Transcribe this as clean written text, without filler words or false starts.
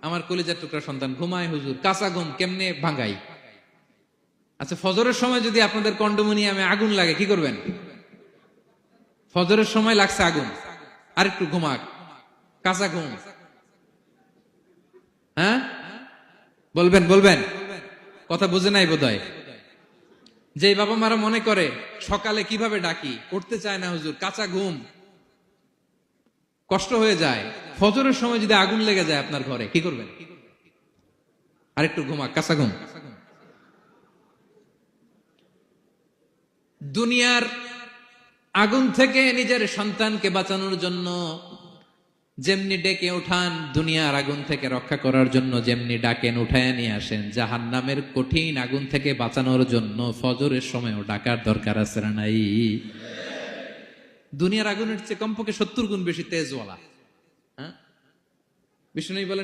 আমার কলিজার টুকরা সন্তান ঘুমায় হুজুর, কাঁচা ঘুম কেমনে ভাঙাই? আচ্ছা, ফজরের সময় যদি আপনাদের কন্ডোমিনিয়ামে আগুন লাগে কি করবেন? ফজরের সময় লাগছে আগুন, আরেকটু ঘুমাক, কাঁচা ঘুম। হ্যাঁ, বলবেন বলবেন, কথা বুঝে নাই বোধহয়। যে বাবা মারা মনে করে সকালে কিভাবে ডাকি, উঠতে চায় না হুজুর, কাঁচা ঘুম, কষ্ট হয়ে যায়। ফজরের সময় যদি আগুন লেগে যায় আপনার ঘরে কি করবেন? আরেকটু ঘুমাক, কাঁচা ঘুম। দুনিয়ার আগুন থেকে নিজের সন্তানকে বাঁচানোর জন্য যেমনি ডেকে উঠান, দুনিয়ার আগুন থেকে রক্ষা করার জন্য যেমনি ডাকেন, উঠায় নিয়ে আসেন, জাহান্নামের কঠিন আগুন থেকে বাঁচানোর জন্য ফজরের সময়ও ডাকার দরকার আছে না নাই? দুনিয়ার আগুনের চেয়ে কমপক্ষে 70 গুণ বেশি তেজওয়ালা। হ্যাঁ, বিষ্ণু বলেন